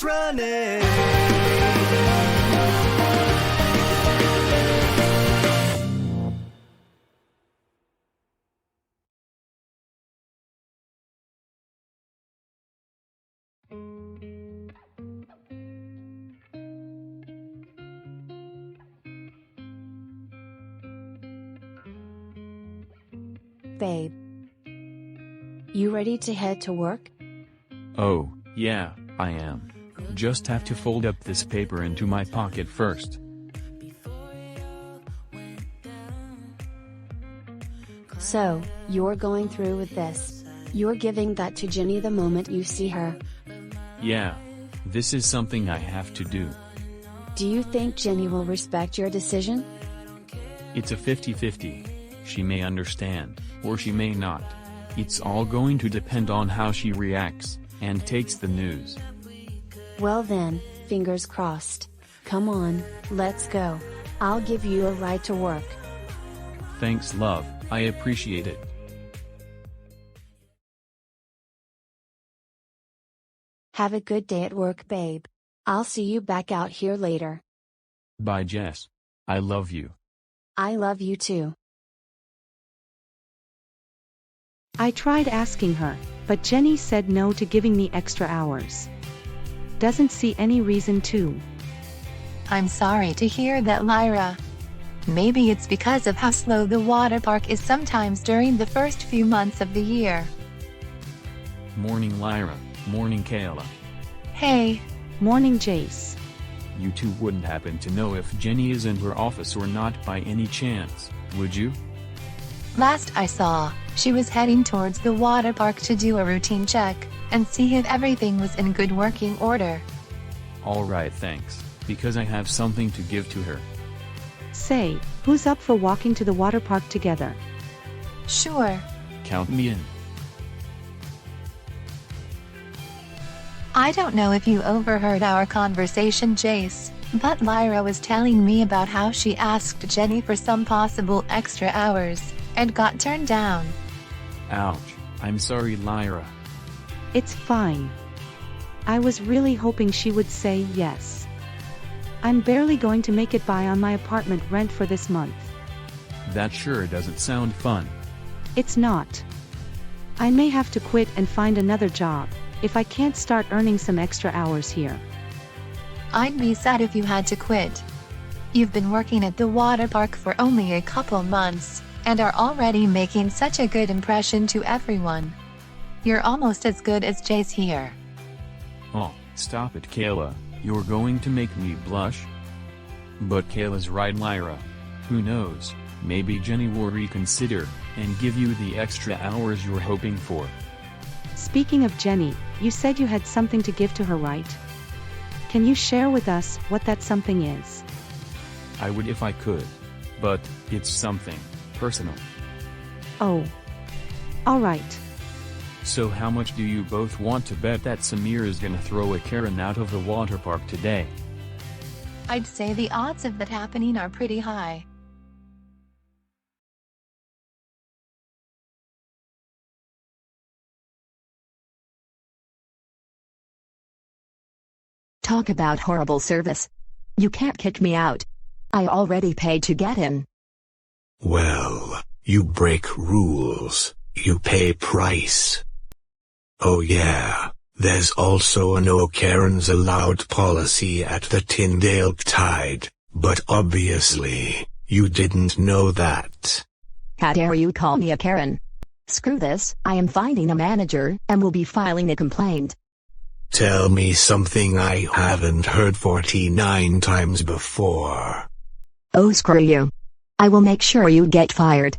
keeps running. Babe. You ready to head to work? Oh, yeah, I am. Just have to fold up this paper into my pocket first. So, you're going through with this. You're giving that to Jenny the moment you see her. Yeah. This is something I have to do. Do you think Jenny will respect your decision? It's a 50-50. She may understand, or she may not. It's all going to depend on how she reacts, and takes the news. Well then, fingers crossed. Come on, let's go. I'll give you a ride to work. Thanks, love, I appreciate it. Have a good day at work, babe. I'll see you back out here later. Bye, Jess. I love you. I love you too. I tried asking her, but Jenny said no to giving me extra hours. Doesn't see any reason to. I'm sorry to hear that, Lyra. Maybe it's because of how slow the water park is sometimes during the first few months of the year. Morning, Lyra. Morning, Kayla. Hey. Morning, Jace. You two wouldn't happen to know if Jenny is in her office or not by any chance, would you? Last I saw, she was heading towards the water park to do a routine check, and see if everything was in good working order. Alright, thanks, because I have something to give to her. Say, who's up for walking to the water park together? Sure. Count me in. I don't know if you overheard our conversation, Jace, but Lyra was telling me about how she asked Jenny for some possible extra hours, and got turned down. Ouch, I'm sorry, Lyra. It's fine. I was really hoping she would say yes. I'm barely going to make it by on my apartment rent for this month. That sure doesn't sound fun. It's not. I may have to quit and find another job, if I can't start earning some extra hours here. I'd be sad if you had to quit. You've been working at the water park for only a couple months, and are already making such a good impression to everyone. You're almost as good as Jace here. Oh, stop it, Kayla, you're going to make me blush. But Kayla's right, Lyra. Who knows, maybe Jenny will reconsider, and give you the extra hours you're hoping for. Speaking of Jenny, you said you had something to give to her, right? Can you share with us what that something is? I would if I could. But, it's something personal. Oh. Alright. So how much do you both want to bet that Samir is gonna throw a Karen out of the water park today? I'd say the odds of that happening are pretty high. Talk about horrible service. You can't kick me out. I already paid to get in. Well, you break rules, you pay price. Oh yeah, there's also a no Karens allowed policy at the Tindale Tide, but obviously, you didn't know that. How dare you call me a Karen? Screw this, I am finding a manager, and will be filing a complaint. Tell me something I haven't heard 49 times before. Oh, screw you. I will make sure you get fired.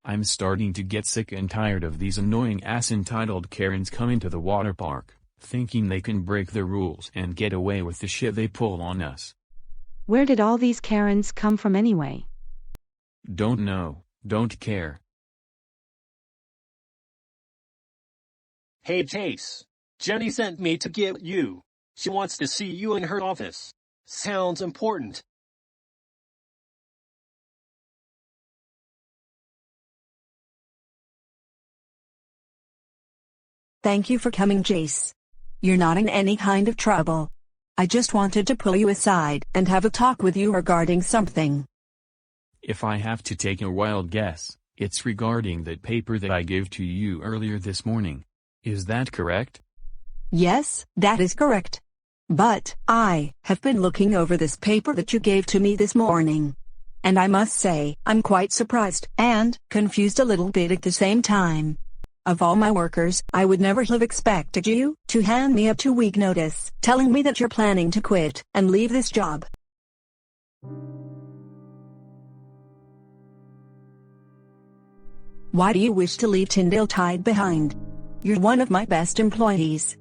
I'm starting to get sick and tired of these annoying ass-entitled Karens coming to the water park, thinking they can break the rules and get away with the shit they pull on us. Where did all these Karens come from anyway? Don't know, don't care. Hey Jace. Jenny sent me to get you. She wants to see you in her office. Sounds important. Thank you for coming, Jace. You're not in any kind of trouble. I just wanted to pull you aside and have a talk with you regarding something. If I have to take a wild guess, it's regarding that paper that I gave to you earlier this morning. Is that correct? Yes, that is correct. But I have been looking over this paper that you gave to me this morning. And I must say, I'm quite surprised and confused a little bit at the same time. Of all my workers, I would never have expected you to hand me a 2-week notice, telling me that you're planning to quit and leave this job. Why do you wish to leave Tindale Tide behind? You're one of my best employees.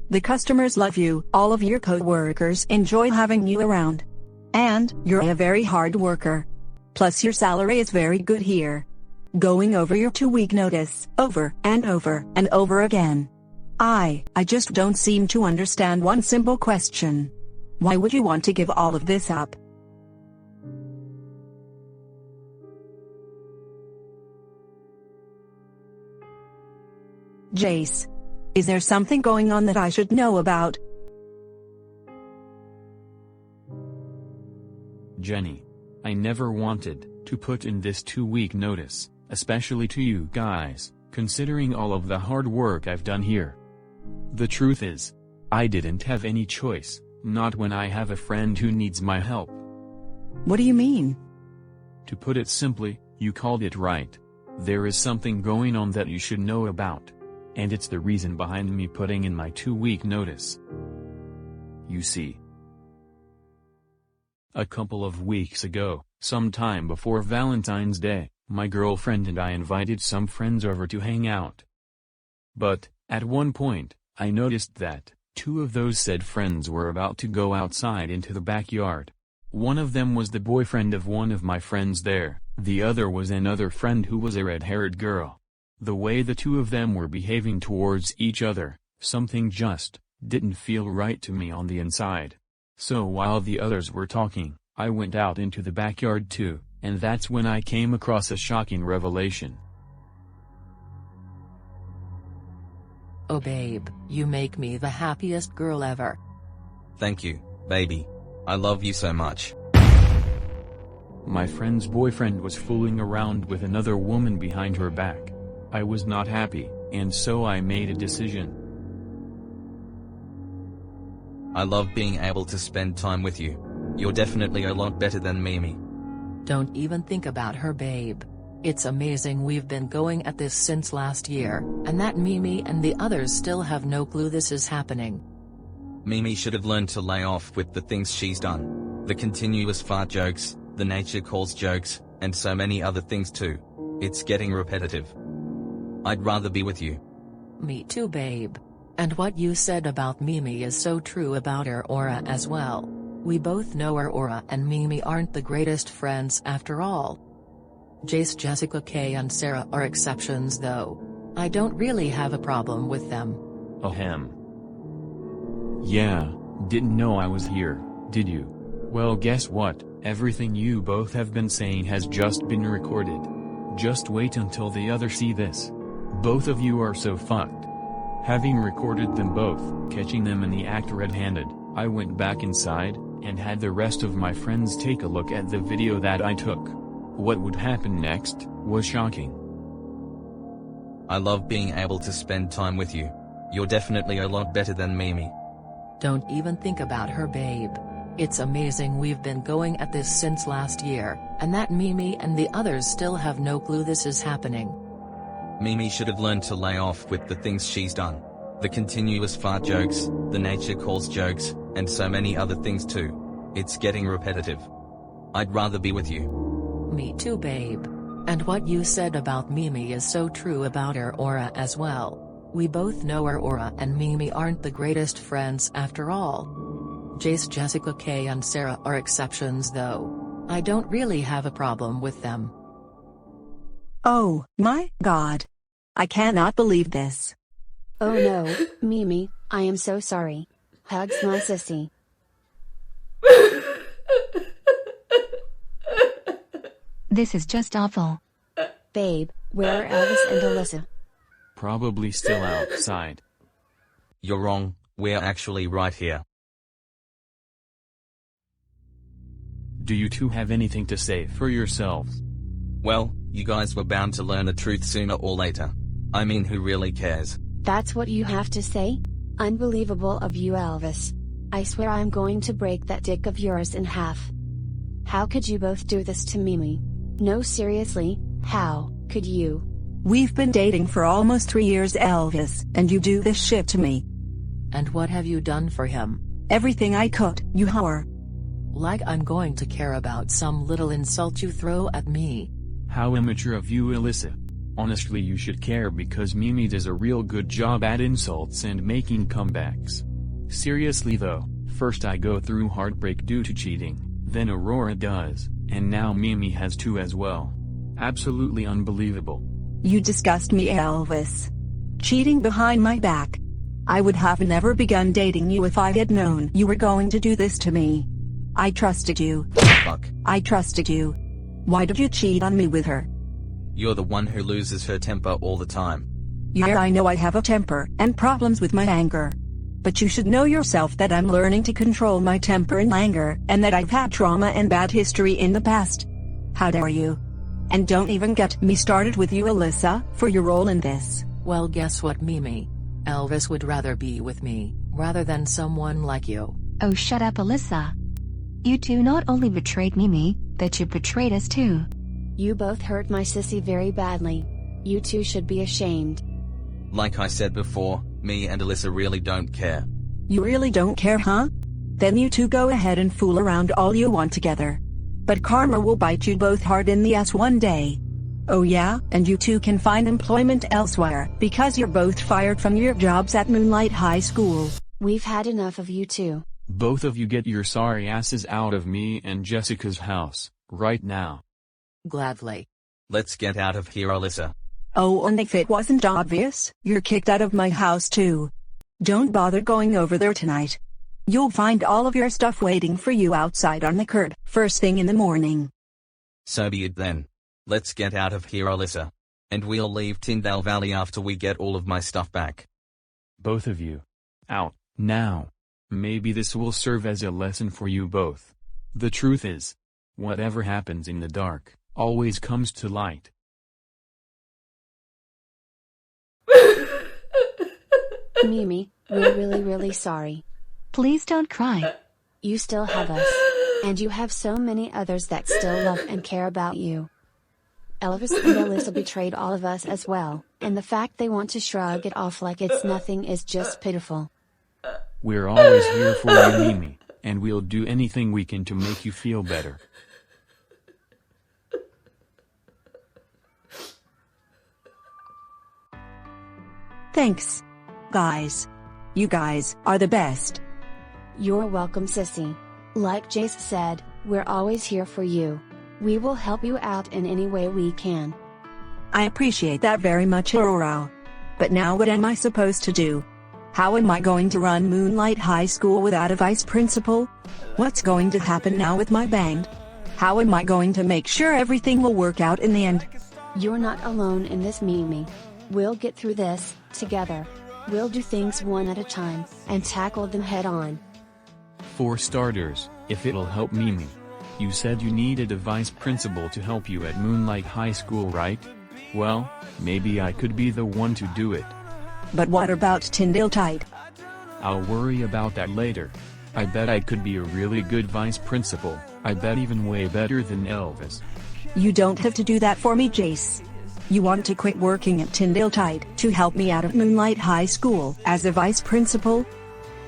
The customers love you, all of your co-workers enjoy having you around. And you're a very hard worker. Plus your salary is very good here. Going over your 2-week notice, over and over and over again. I just don't seem to understand one simple question. Why would you want to give all of this up? Jace. Is there something going on that I should know about? Jenny. I never wanted to put in this 2-week notice, especially to you guys, considering all of the hard work I've done here. The truth is, I didn't have any choice, not when I have a friend who needs my help. What do you mean? To put it simply, you called it right. There is something going on that you should know about. And it's the reason behind me putting in my 2-week notice. You see, a couple of weeks ago, sometime before Valentine's Day, my girlfriend and I invited some friends over to hang out. But, at one point, I noticed that 2 of those said friends were about to go outside into the backyard. One of them was the boyfriend of one of my friends there, the other was another friend who was a red-haired girl. The way the 2 of them were behaving towards each other, something just didn't feel right to me on the inside. So while the others were talking, I went out into the backyard too, and that's when I came across a shocking revelation. Oh babe, you make me the happiest girl ever. Thank you, baby. I love you so much. My friend's boyfriend was fooling around with another woman behind her back. I was not happy, and so I made a decision. I love being able to spend time with you. You're definitely a lot better than Mimi. Don't even think about her, babe. It's amazing we've been going at this since last year, and that Mimi and the others still have no clue this is happening. Mimi should have learned to lay off with the things she's done. The continuous fart jokes, the nature calls jokes, and so many other things too. It's getting repetitive. I'd rather be with you. Me too, babe. And what you said about Mimi is so true about her aura as well. We both know her aura and Mimi aren't the greatest friends after all. Jace, Jessica, Kay and Sarah are exceptions though. I don't really have a problem with them. Ahem. Yeah, didn't know I was here, did you? Well, guess what? Everything you both have been saying has just been recorded. Just wait until the others see this. Both of you are so fucked. Having recorded them both, catching them in the act red-handed, I went back inside, and had the rest of my friends take a look at the video that I took. What would happen next was shocking. I love being able to spend time with you. You're definitely a lot better than Mimi. Don't even think about her, babe. It's amazing we've been going at this since last year, and that Mimi and the others still have no clue this is happening. Mimi should have learned to lay off with the things she's done. The continuous fart jokes, the nature calls jokes, and so many other things too. It's getting repetitive. I'd rather be with you. Me too, babe. And what you said about Mimi is so true about her aura as well. We both know her aura and Mimi aren't the greatest friends after all. Jace, Jessica, Kay and Sarah are exceptions though. I don't really have a problem with them. Oh, my God. I cannot believe this. Oh no, Mimi, I am so sorry. Hugs my sissy. This is just awful. Babe, where are Elvis and Alyssa? Probably still outside. You're wrong, We're actually right here. Do you two have anything to say for yourselves? Well, you guys were bound to learn the truth sooner or later. I mean, who really cares? That's what you have to say? Unbelievable of you, Elvis. I swear I'm going to break that dick of yours in half. How could you both do this to Mimi? No, seriously, how could you? We've been dating for almost 3 years, Elvis, and you do this shit to me. And what have you done for him? Everything I could, you whore. Like I'm going to care about some little insult you throw at me. How immature of you, Alyssa. Honestly, you should care because Mimi does a real good job at insults and making comebacks. Seriously though, first I go through heartbreak due to cheating, then Aurora does, and now Mimi has too as well. Absolutely unbelievable. You disgust me, Elvis. Cheating behind my back. I would have never begun dating you if I had known you were going to do this to me. I trusted you. Fuck. I trusted you. Why did you cheat on me with her? You're the one who loses her temper all the time. Yeah, I know I have a temper and problems with my anger. But you should know yourself that I'm learning to control my temper and anger, and that I've had trauma and bad history in the past. How dare you? And don't even get me started with you, Alyssa, for your role in this. Well, guess what, Mimi? Elvis would rather be with me, rather than someone like you. Oh, shut up, Alyssa. You two not only betrayed Mimi, but you betrayed us too. You both hurt my sissy very badly. You two should be ashamed. Like I said before, me and Alyssa really don't care. You really don't care, huh? Then you two go ahead and fool around all you want together. But karma will bite you both hard in the ass one day. Oh yeah, and you two can find employment elsewhere, because you're both fired from your jobs at Moonlight High School. We've had enough of you two. Both of you get your sorry asses out of me and Jessica's house, right now. Gladly. Let's get out of here, Alyssa. Oh, and if it wasn't obvious, you're kicked out of my house too. Don't bother going over there tonight. You'll find all of your stuff waiting for you outside on the curb, first thing in the morning. So be it then. Let's get out of here, Alyssa. And we'll leave Tindale Valley after we get all of my stuff back. Both of you. Out, now. Maybe this will serve as a lesson for you both. The truth is, whatever happens in the dark, always comes to light. Mimi, we're really sorry. Please don't cry. You still have us. And you have so many others that still love and care about you. Elvis and Alyssa betrayed all of us as well, and the fact they want to shrug it off like it's nothing is just pitiful. We're always here for you, Mimi, and we'll do anything we can to make you feel better. Thanks. Guys. You guys are the best. You're welcome, sissy. Like Jace said, we're always here for you. We will help you out in any way we can. I appreciate that very much, Aurora. But now what am I supposed to do? How am I going to run Moonlight High School without a vice principal? What's going to happen now with my band? How am I going to make sure everything will work out in the end? You're not alone in this, Mimi. We'll get through this, together. We'll do things one at a time, and tackle them head on. For starters, if it'll help Mimi. You said you needed a vice principal to help you at Moonlight High School, right? Well, maybe I could be the one to do it. But what about Tindale Tide? I'll worry about that later. I bet I could be a really good vice principal, I bet even way better than Elvis. You don't have to do that for me, Jace. You want to quit working at Tindale Tide to help me out of Moonlight High School as a vice principal?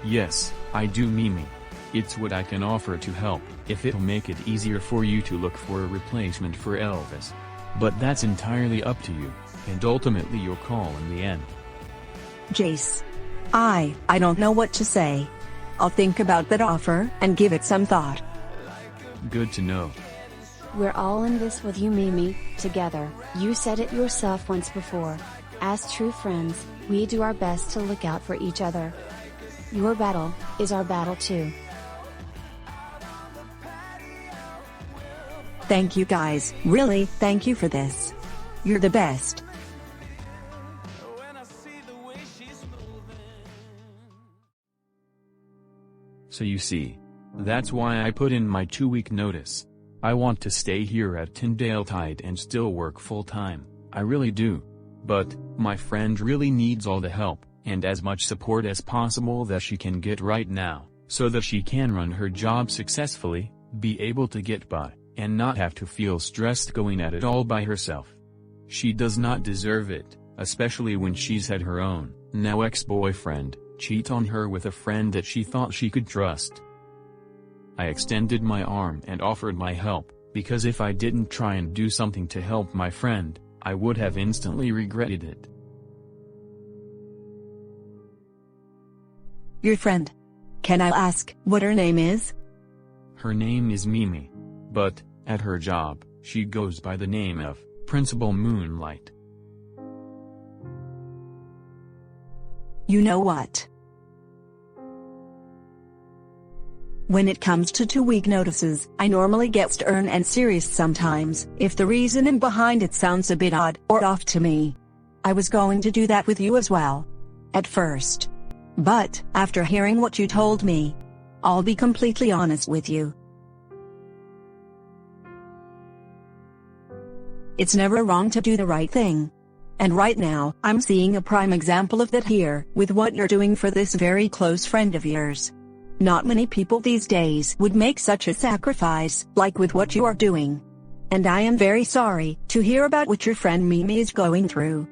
Yes, I do, Mimi. It's what I can offer to help, if it'll make it easier for you to look for a replacement for Elvis. But that's entirely up to you, and ultimately your call in the end. Jace. I don't know what to say. I'll think about that offer and give it some thought. Good to know. We're all in this with you, Mimi, together. You said it yourself once before. As true friends, we do our best to look out for each other. Your battle is our battle too. Thank you guys, really, thank you for this. You're the best. So you see. That's why I put in my 2-week notice. I want to stay here at Tindale Tide and still work full-time, I really do. But, my friend really needs all the help, and as much support as possible that she can get right now, so that she can run her job successfully, be able to get by, and not have to feel stressed going at it all by herself. She does not deserve it, especially when she's had her own, now ex-boyfriend, cheat on her with a friend that she thought she could trust. I extended my arm and offered my help, because if I didn't try and do something to help my friend, I would have instantly regretted it. Your friend. Can I ask what her name is? Her name is Mimi. But, at her job, she goes by the name of Principal Moonlight. You know what? When it comes to 2-week notices, I normally get stern and serious sometimes, if the reasoning behind it sounds a bit odd or off to me. I was going to do that with you as well. At first. But, after hearing what you told me, I'll be completely honest with you. It's never wrong to do the right thing. And right now, I'm seeing a prime example of that here, with what you're doing for this very close friend of yours. Not many people these days would make such a sacrifice, like with what you are doing. And I am very sorry to hear about what your friend Mimi is going through.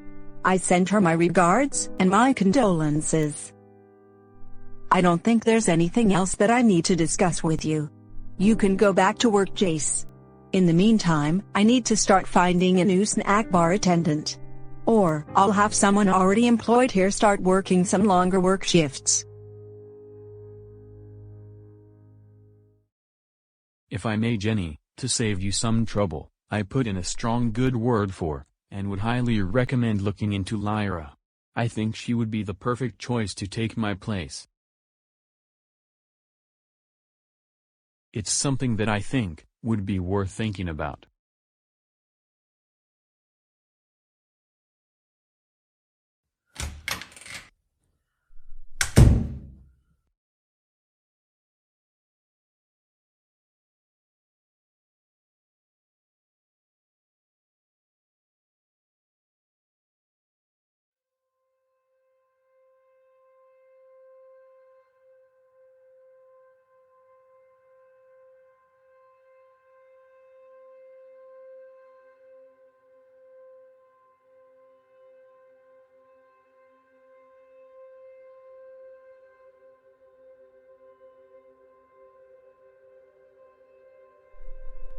I send her my regards and my condolences. I don't think there's anything else that I need to discuss with you. You can go back to work, Jace. In the meantime, I need to start finding a new snack bar attendant. Or, I'll have someone already employed here start working some longer work shifts. If I may, Jenny, to save you some trouble, I put in a strong good word for, and would highly recommend looking into Lyra. I think she would be the perfect choice to take my place. It's something that I think would be worth thinking about.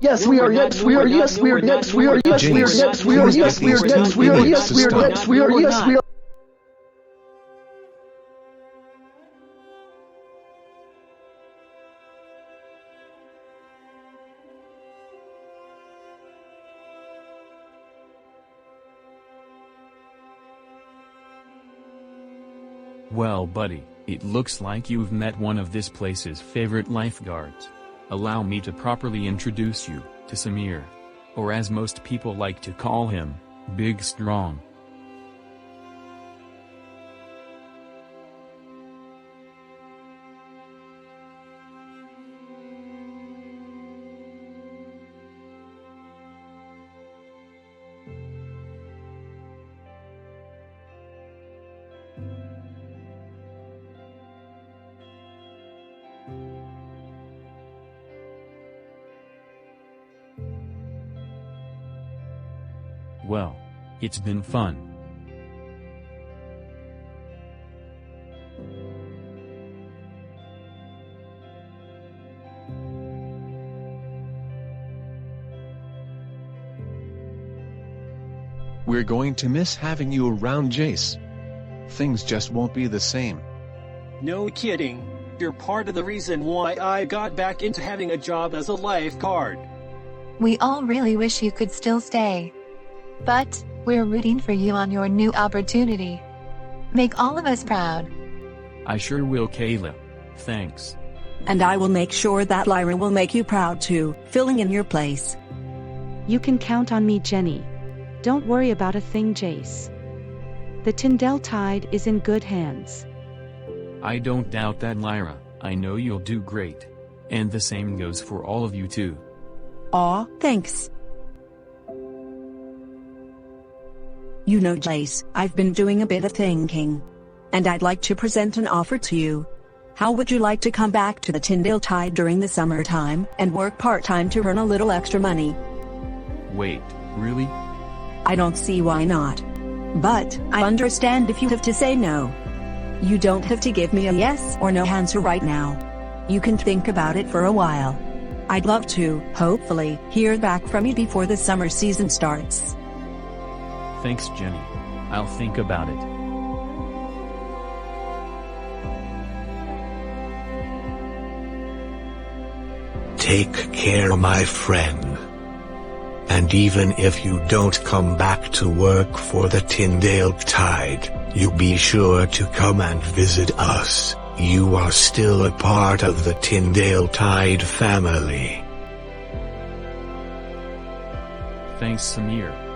Yes, we are. Yes, we are. Yes, we are. Yes, we are. Yes, we are. Yes, we are. Yes, we are. Yes, we are. Yes, we are. Yes, we are. Yes, we are. Well, buddy, it looks like you've met one of this place's favorite lifeguards. Allow me to properly introduce you to Samir. Or as most people like to call him, Big Strong. Well, it's been fun. We're going to miss having you around, Jace. Things just won't be the same. No kidding. You're part of the reason why I got back into having a job as a lifeguard. We all really wish you could still stay. But, we're rooting for you on your new opportunity. Make all of us proud. I sure will, Kayla. Thanks. And I will make sure that Lyra will make you proud too, filling in your place. You can count on me, Jenny. Don't worry about a thing, Jace. The Tindale Tide is in good hands. I don't doubt that, Lyra. I know you'll do great. And the same goes for all of you too. Aw, thanks. You know, Jace, I've been doing a bit of thinking. And I'd like to present an offer to you. How would you like to come back to the Tindale Tide during the summertime and work part-time to earn a little extra money? Wait, really? I don't see why not. But I understand if you have to say no. You don't have to give me a yes or no answer right now. You can think about it for a while. I'd love to, hopefully, hear back from you before the summer season starts. Thanks, Jenny. I'll think about it. Take care, my friend. And even if you don't come back to work for the Tindale Tide, you be sure to come and visit us. You are still a part of the Tindale Tide family. Thanks, Samir.